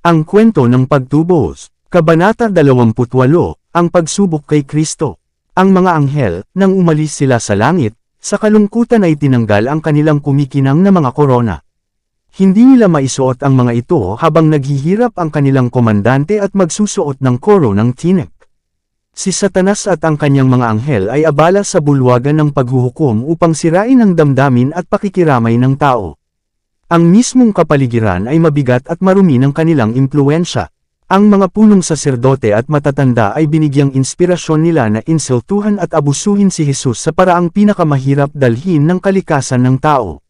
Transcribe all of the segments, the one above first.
Ang kwento ng pagtubos, Kabanata 28, ang pagsubok kay Kristo. Ang mga anghel, nang umalis sila sa langit, sa kalungkutan ay tinanggal ang kanilang kumikinang na mga korona. Hindi nila maisuot ang mga ito habang naghihirap ang kanilang komandante at magsusuot ng koro ng tinik. Si Satanas at ang kanyang mga anghel ay abala sa bulwagan ng paghuhukom upang sirain ang damdamin at pakikiramay ng tao. Ang mismong kapaligiran ay mabigat at marumi ng kanilang impluwensya. Ang mga punong saserdote at matatanda ay binigyang inspirasyon nila na insultuhan at abusuhin si Jesus sa paraang pinakamahirap dalhin ng kalikasan ng tao.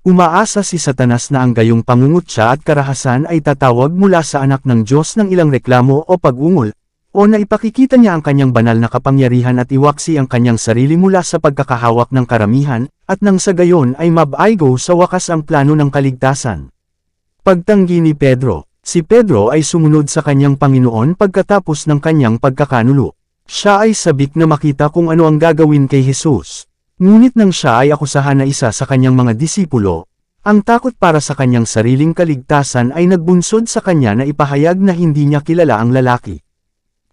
Umaasa si Satanas na ang gayong pangungutya at karahasan ay tatawag mula sa anak ng Diyos ng ilang reklamo o pag-ungol, o na ipakikita niya ang kanyang banal na kapangyarihan at iwaksi ang kanyang sarili mula sa pagkakahawak ng karamihan, at nang sa gayon ay mabaigo sa wakas ang plano ng kaligtasan. Pagtanggi ni Pedro. Si Pedro ay sumunod sa kanyang Panginoon pagkatapos ng kanyang pagkakanulo. Siya ay sabik na makita kung ano ang gagawin kay Jesus. Ngunit nang siya ay akusahan na isa sa kanyang mga disipulo, ang takot para sa kanyang sariling kaligtasan ay nagbunsod sa kanya na ipahayag na hindi niya kilala ang lalaki.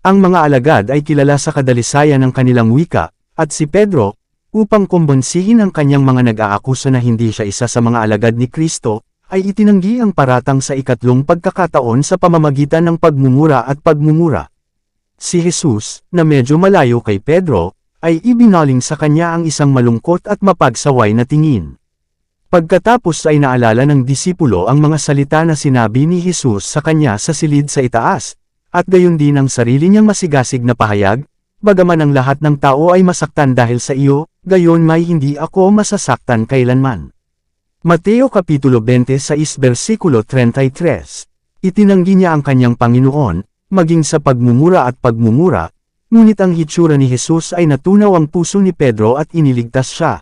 Ang mga alagad ay kilala sa kadalisayan ng kanilang wika, at si Pedro, upang kumbonsihin ang kanyang mga nag-aakusa na hindi siya isa sa mga alagad ni Kristo, ay itinanggi ang paratang sa ikatlong pagkakataon sa pamamagitan ng pagmumura at pagmumura. Si Jesus, na medyo malayo kay Pedro, ay ibinaling sa kanya ang isang malungkot at mapagsaway na tingin. Pagkatapos ay naalala ng disipulo ang mga salita na sinabi ni Jesus sa kanya sa silid sa itaas, at gayon din ang sarili niyang masigasig na pahayag, bagaman ang lahat ng tao ay masaktan dahil sa iyo, gayon may hindi ako masasaktan kailanman. Mateo Kapitulo 26 versikulo 33. Itinanggi niya ang kanyang Panginoon, maging sa pagmumura at pagmumura, ngunit ang hitsura ni Jesus ay natunaw ang puso ni Pedro at iniligtas siya.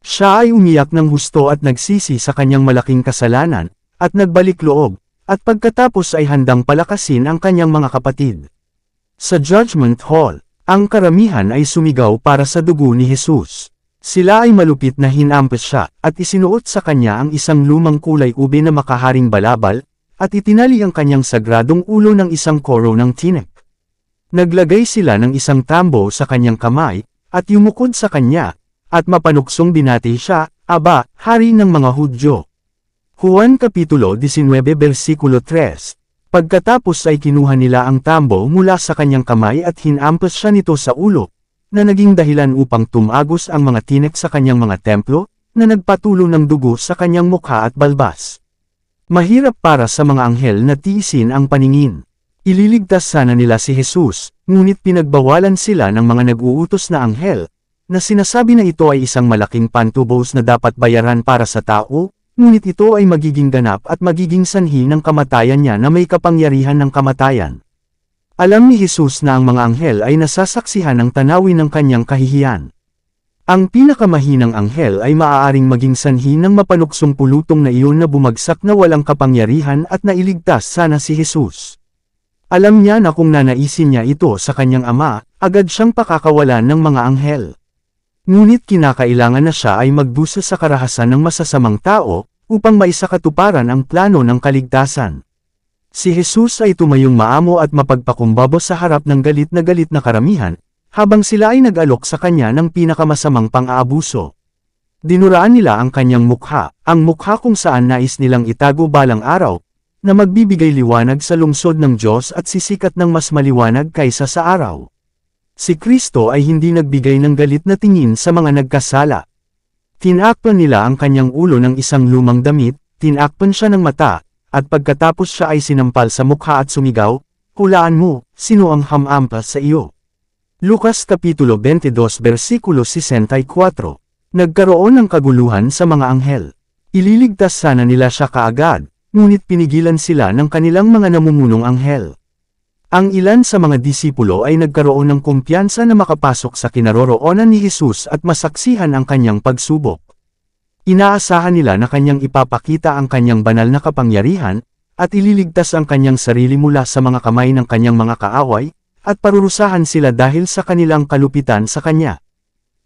Siya ay umiyak ng husto at nagsisi sa kanyang malaking kasalanan, at nagbalik loob, at pagkatapos ay handang palakasin ang kanyang mga kapatid. Sa Judgment Hall, ang karamihan ay sumigaw para sa dugo ni Jesus. Sila ay malupit na hinampas siya, at isinuot sa kanya ang isang lumang kulay ube na makaharing balabal, at itinali ang kanyang sagradong ulo ng isang koro ng tinik. Naglagay sila ng isang tambo sa kanyang kamay, at yumukod sa kanya, at mapanuksong binati siya, "Aba, Hari ng mga Hudyo." Juan Kapitulo 19 versikulo 3. Pagkatapos ay kinuha nila ang tambo mula sa kanyang kamay at hinampas siya nito sa ulo, na naging dahilan upang tumagos ang mga tinik sa kanyang mga templo, na nagpatulo ng dugo sa kanyang mukha at balbas. Mahirap para sa mga anghel na tiisin ang paningin. Ililigtas sana nila si Jesus, ngunit pinagbawalan sila ng mga nag-uutos na anghel, na sinasabi na ito ay isang malaking pantubos na dapat bayaran para sa tao, ngunit ito ay magiging ganap at magiging sanhi ng kamatayan niya na may kapangyarihan ng kamatayan. Alam ni Jesus na ang mga anghel ay nasasaksihan ng tanawin ng kanyang kahihiyan. Ang pinakamahinang anghel ay maaaring maging sanhi ng mapanuksong pulutong na iyon na bumagsak na walang kapangyarihan at nailigtas sana si Jesus. Alam niya na kung nanaisin niya ito sa kanyang ama, agad siyang pakakawalan ng mga anghel. Ngunit kinakailangan na siya ay magdusa sa karahasan ng masasamang tao, upang maisakatuparan ang plano ng kaligtasan. Si Jesus ay tumayong maamo at mapagpakumbaba sa harap ng galit na karamihan, habang sila ay nag-alok sa kanya ng pinakamasamang pang-aabuso. Dinuraan nila ang kanyang mukha, ang mukha kung saan nais nilang itago balang araw, na magbibigay liwanag sa lungsod ng Diyos at sisikat ng mas maliwanag kaysa sa araw. Si Kristo ay hindi nagbigay ng galit na tingin sa mga nagkasala. Tinakpan nila ang kanyang ulo ng isang lumang damit, tinakpan siya ng mata, at pagkatapos siya ay sinampal sa mukha at sumigaw, "Hulaan mo, sino ang hamampas sa iyo?" Lucas Kapitulo 22 versikulo 64. Nagkaroon ng kaguluhan sa mga anghel. Ililigtas sana nila siya kaagad, ngunit pinigilan sila ng kanilang mga namumunong anghel. Ang ilan sa mga disipulo ay nagkaroon ng kumpiyansa na makapasok sa kinaroroonan ni Jesus at masaksihan ang kanyang pagsubok. Inaasahan nila na kanyang ipapakita ang kanyang banal na kapangyarihan, at ililigtas ang kanyang sarili mula sa mga kamay ng kanyang mga kaaway, at parurusahan sila dahil sa kanilang kalupitan sa kanya.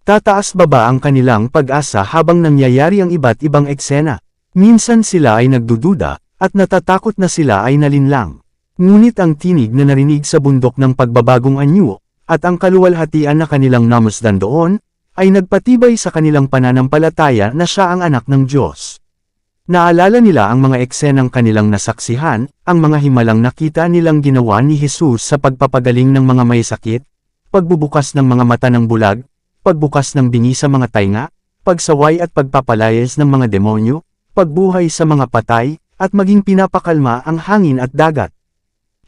Tataas baba ang kanilang pag-asa habang nangyayari ang iba't ibang eksena. Minsan sila ay nagdududa, at natatakot na sila ay nalinlang. Ngunit ang tinig na narinig sa bundok ng pagbabagong anyo, at ang kaluwalhatian na kanilang namasdan doon, ay nagpatibay sa kanilang pananampalataya na siya ang anak ng Diyos. Naalala nila ang mga eksenang kanilang nasaksihan, ang mga himalang nakita nilang ginawa ni Jesus sa pagpapagaling ng mga may sakit, pagbubukas ng mga mata ng bulag, pagbukas ng bingi sa mga tainga, pagsaway at pagpapalayas ng mga demonyo, pagbuhay sa mga patay, at maging pinapakalma ang hangin at dagat.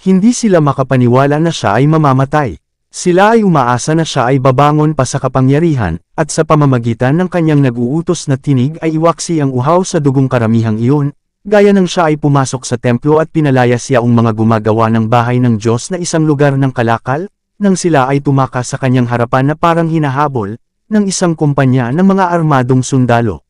Hindi sila makapaniwala na siya ay mamamatay. Sila ay umaasa na siya ay babangon pa sa kapangyarihan, at sa pamamagitan ng kanyang nag-uutos na tinig ay iwaksi ang uhaw sa dugong karamihang iyon, gaya ng siya ay pumasok sa templo at pinalaya siyaong mga gumagawa ng bahay ng Diyos na isang lugar ng kalakal, nang sila ay tumakas sa kanyang harapan na parang hinahabol, ng isang kumpanya ng mga armadong sundalo.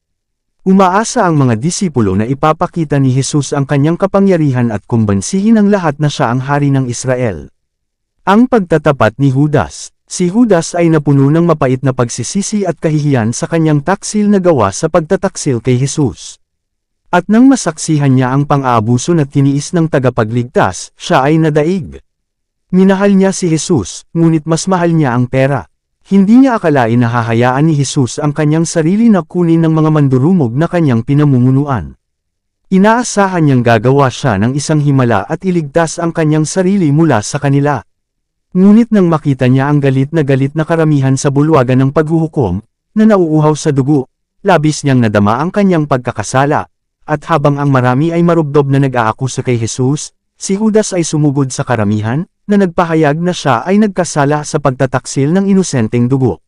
Umaasa ang mga disipulo na ipapakita ni Jesus ang kanyang kapangyarihan at kumbansihin ang lahat na siya ang hari ng Israel. Ang pagtatapat ni Judas. Si Judas ay napuno ng mapait na pagsisisi at kahihiyan sa kanyang taksil na gawa sa pagtataksil kay Jesus. At nang masaksihan niya ang pang-aabuso na tiniis ng tagapagligtas, siya ay nadaig. Minahal niya si Jesus, ngunit mas mahal niya ang pera. Hindi niya akalain na hahayaan ni Jesus ang kanyang sarili na kunin ng mga mandurumog na kanyang pinamumunuan. Inaasahan niyang gagawa siya ng isang himala at iligtas ang kanyang sarili mula sa kanila. Ngunit nang makita niya ang galit na karamihan sa bulwagan ng paghuhukom, na nauuhaw sa dugo, labis niyang nadama ang kanyang pagkakasala, at habang ang marami ay marubdob na nag-aakusa kay Jesus, si Judas ay sumugod sa karamihan, na nagpahayag na siya ay nagkasala sa pagtataksil ng inosenteng dugo.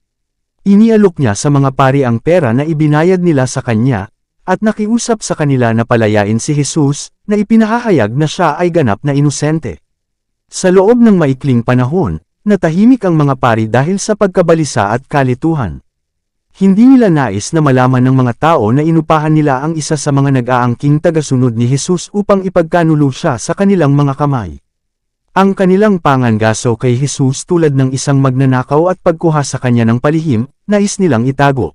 Inialok niya sa mga pari ang pera na ibinayad nila sa kanya, at nakiusap sa kanila na palayain si Jesus, na ipinahahayag na siya ay ganap na inosente. Sa loob ng maikling panahon, natahimik ang mga pari dahil sa pagkabalisa at kalituhan. Hindi nila nais na malaman ng mga tao na inupahan nila ang isa sa mga nag-aangking tagasunod ni Jesus upang ipagkanulo siya sa kanilang mga kamay. Ang kanilang pangangaso kay Jesus tulad ng isang magnanakaw at pagkuha sa kanya ng palihim, nais nilang itago.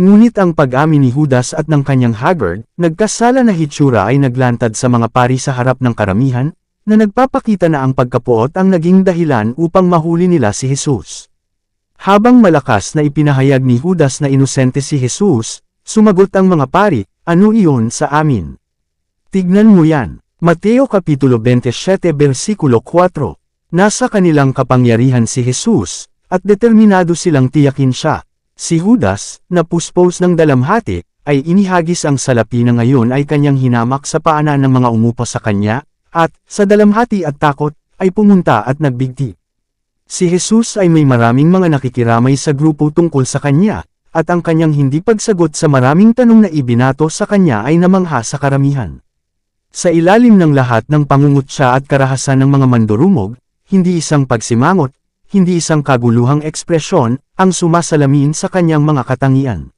Ngunit ang pag-amin ni Judas at ng kanyang haggard, nagkasala na hitsura ay naglantad sa mga pari sa harap ng karamihan, na nagpapakita na ang pagkapuot ang naging dahilan upang mahuli nila si Jesus. Habang malakas na ipinahayag ni Judas na inosente si Jesus, sumagot ang mga pari, "Ano iyon sa amin? Tignan mo yan." Mateo Kapitulo 27 versikulo 4. Nasa kanilang kapangyarihan si Jesus, at determinado silang tiyakin siya. Si Judas, na puspos ng dalamhati, ay inihagis ang salapi na ngayon ay kanyang hinamak sa paanan ng mga umupo sa kanya, at, sa dalamhati at takot, ay pumunta at nagbigti. Si Jesus ay may maraming mga nakikiramay sa grupo tungkol sa kanya, at ang kanyang hindi pagsagot sa maraming tanong na ibinato sa kanya ay namangha sa karamihan. Sa ilalim ng lahat ng pangungutya at karahasan ng mga mandurumog, hindi isang pagsimangot, hindi isang kaguluhang ekspresyon, ang sumasalamin sa kanyang mga katangian.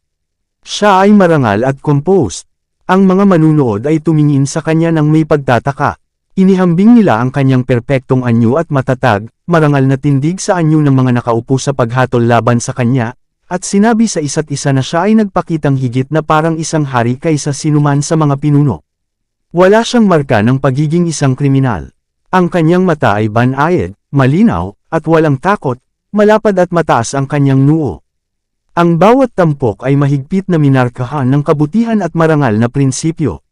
Siya ay marangal at composed. Ang mga manunood ay tumingin sa kanya ng may pagtataka. Inihambing nila ang kanyang perpektong anyo at matatag, marangal na tindig sa anyo ng mga nakaupo sa paghatol laban sa kanya, at sinabi sa isa't isa na siya ay nagpakitang higit na parang isang hari kaysa sinuman sa mga pinuno. Wala siyang marka ng pagiging isang kriminal. Ang kanyang mata ay banayad, malinaw, at walang takot, malapad at mataas ang kanyang noo. Ang bawat tampok ay mahigpit na minarkahan ng kabutihan at marangal na prinsipyo.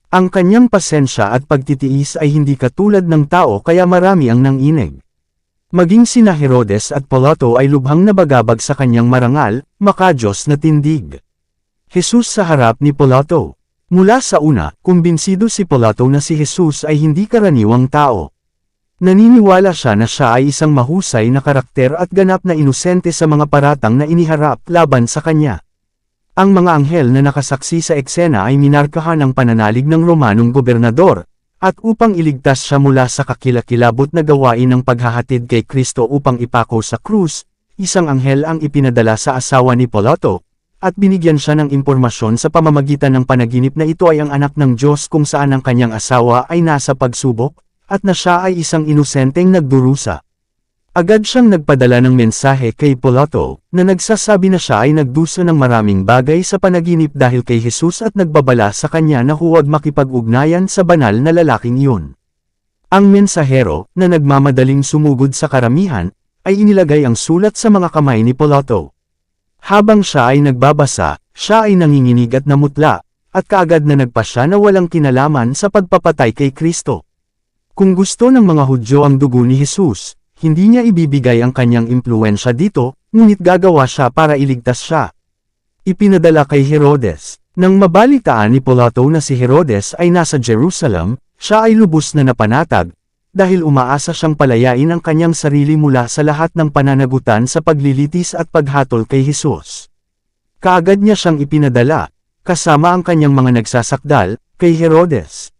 Ang kanyang pasensya at pagtitiis ay hindi katulad ng tao kaya marami ang nanginig. Maging sina Herodes at Pilato ay lubhang nabagabag sa kanyang marangal, makadiyos na tindig. Jesus sa harap ni Pilato. Mula sa una, kumbinsido si Pilato na si Jesus ay hindi karaniwang tao. Naniniwala siya na siya ay isang mahusay na karakter at ganap na inosente sa mga paratang na iniharap laban sa kanya. Ang mga anghel na nakasaksi sa eksena ay minarkahan ang pananalig ng Romanong gobernador, at upang iligtas siya mula sa kakilakilabot na gawain ng paghahatid kay Kristo upang ipako sa krus, isang anghel ang ipinadala sa asawa ni Pilato, at binigyan siya ng impormasyon sa pamamagitan ng panaginip na ito ay ang anak ng Diyos kung saan ang kanyang asawa ay nasa pagsubok, at na siya ay isang inosenteng nagdurusa. Agad siyang nagpadala ng mensahe kay Pilato, na nagsasabi na siya ay nagdusa ng maraming bagay sa panaginip dahil kay Jesus at nagbabala sa kanya na huwag makipag-ugnayan sa banal na lalaking iyon. Ang mensahero, na nagmamadaling sumugod sa karamihan, ay inilagay ang sulat sa mga kamay ni Pilato. Habang siya ay nagbabasa, siya ay nanginginig at namutla, at kaagad na nagpasya na walang kinalaman sa pagpapatay kay Kristo. Kung gusto ng mga Hudyo ang dugo ni Jesus, hindi niya ibibigay ang kanyang impluwensya dito, ngunit gagawa siya para iligtas siya. Ipinadala kay Herodes. Nang mabalitaan ni Pilato na si Herodes ay nasa Jerusalem, siya ay lubos na napanatag, dahil umaasa siyang palayain ang kanyang sarili mula sa lahat ng pananagutan sa paglilitis at paghatol kay Jesus. Kaagad niya siyang ipinadala, kasama ang kanyang mga nagsasakdal, kay Herodes.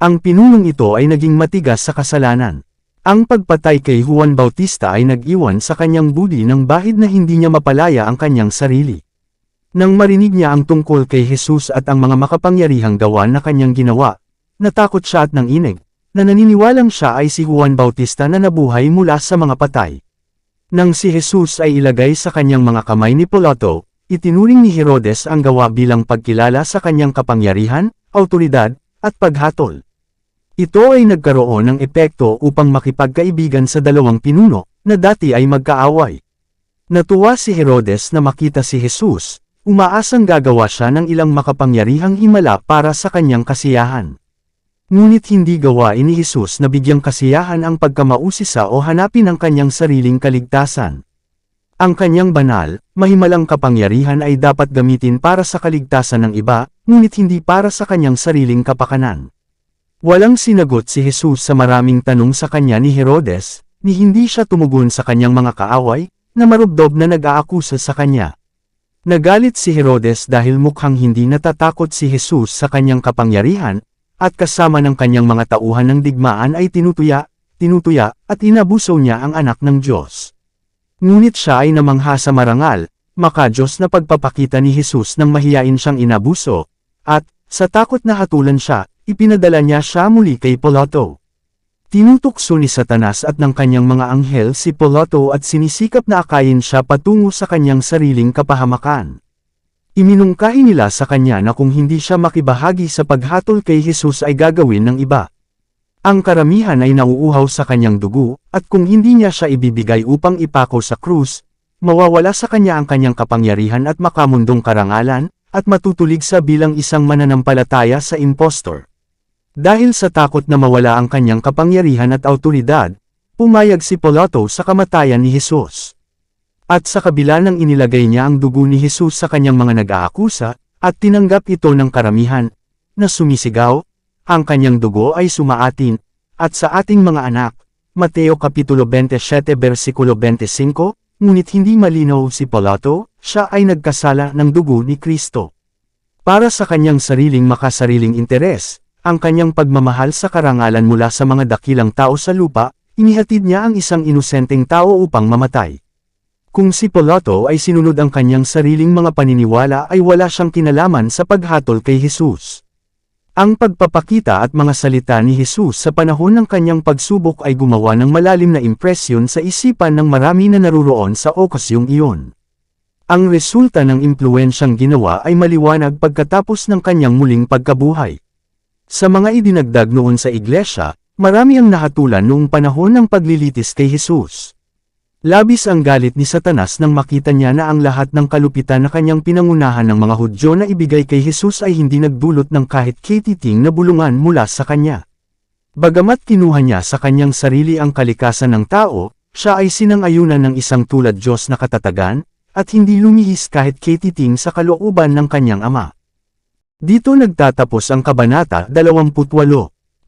Ang pinunong ito ay naging matigas sa kasalanan. Ang pagpatay kay Juan Bautista ay nag-iwan sa kanyang budi ng bahid na hindi niya mapalaya ang kanyang sarili. Nang marinig niya ang tungkol kay Jesus at ang mga makapangyarihang gawa na kanyang ginawa, natakot siya at nanginig, na naniniwalang siya ay si Juan Bautista na nabuhay mula sa mga patay. Nang si Jesus ay ilagay sa kanyang mga kamay ni Pilato, itinuring ni Herodes ang gawa bilang pagkilala sa kanyang kapangyarihan, awtoridad, at paghatol. Ito ay nagkaroon ng epekto upang makipagkaibigan sa dalawang pinuno, na dati ay magkaaway. Natuwa si Herodes na makita si Jesus, umaasang gagawa siya ng ilang makapangyarihang himala para sa kanyang kasiyahan. Ngunit hindi gawain ni Jesus na bigyang kasiyahan ang pagkamausisa o hanapin ang kanyang sariling kaligtasan. Ang kanyang banal, mahimalang kapangyarihan ay dapat gamitin para sa kaligtasan ng iba, ngunit hindi para sa kanyang sariling kapakanan. Walang sinagot si Jesus sa maraming tanong sa kanya ni Herodes, ni hindi siya tumugon sa kanyang mga kaaway, na marubdob na nag-aakusa sa kanya. Nagalit si Herodes dahil mukhang hindi natatakot si Jesus sa kanyang kapangyarihan, at kasama ng kanyang mga tauhan ng digmaan ay tinutuya, at inabuso niya ang anak ng Diyos. Ngunit siya ay namangha sa marangal, maka-Diyos na pagpapakita ni Jesus nang mahiyain siyang inabuso, at, sa takot na hatulan siya, ipinadala niya siya muli kay Pilato. Tinutukso ni Satanas at ng kanyang mga anghel si Pilato at sinisikap na akayin siya patungo sa kanyang sariling kapahamakan. Iminungkahi nila sa kanya na kung hindi siya makibahagi sa paghatol kay Jesus ay gagawin ng iba. Ang karamihan ay nauuhaw sa kanyang dugo, at kung hindi niya siya ibibigay upang ipako sa krus, mawawala sa kanya ang kanyang kapangyarihan at makamundong karangalan, at matutulig sa bilang isang mananampalataya sa impostor. Dahil sa takot na mawala ang kanyang kapangyarihan at awtoridad, pumayag si Pilato sa kamatayan ni Jesus. At sa kabila ng inilagay niya ang dugo ni Jesus sa kanyang mga nag-aakusa, at tinanggap ito ng karamihan, na sumisigaw, ang kanyang dugo ay sumaatin, at sa ating mga anak, Mateo Kapitulo 27 versikulo 25, ngunit hindi malinaw si Pilato, siya ay nagkasala ng dugo ni Kristo. Para sa kanyang sariling makasariling interes, ang kanyang pagmamahal sa karangalan mula sa mga dakilang tao sa lupa, inihatid niya ang isang inosenteng tao upang mamatay. Kung si Pilato ay sinunod ang kanyang sariling mga paniniwala ay wala siyang kinalaman sa paghatol kay Jesus. Ang pagpapakita at mga salita ni Jesus sa panahon ng kanyang pagsubok ay gumawa ng malalim na impresyon sa isipan ng marami na naruroon sa okasyong iyon. Ang resulta ng impluwensyang ginawa ay maliwanag pagkatapos ng kanyang muling pagkabuhay. Sa mga idinagdag noon sa iglesia, marami ang nahatulan noong panahon ng paglilitis kay Jesus. Labis ang galit ni Satanas nang makita niya na ang lahat ng kalupitan na kanyang pinangunahan ng mga Hudyo na ibigay kay Jesus ay hindi nagdulot ng kahit katiting na bulungan mula sa kanya. Bagamat kinuha niya sa kanyang sarili ang kalikasan ng tao, siya ay sinang-ayunan ng isang tulad Diyos na katatagan, at hindi lumihis kahit katiting sa kalooban ng kanyang Ama. Dito nagtatapos ang Kabanata 28.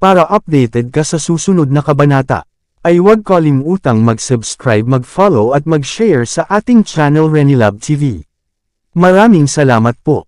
Para updated ka sa susunod na kabanata, ay huwag kalimutang mag-subscribe, mag-follow at mag-share sa ating channel Renilab TV. Maraming salamat po.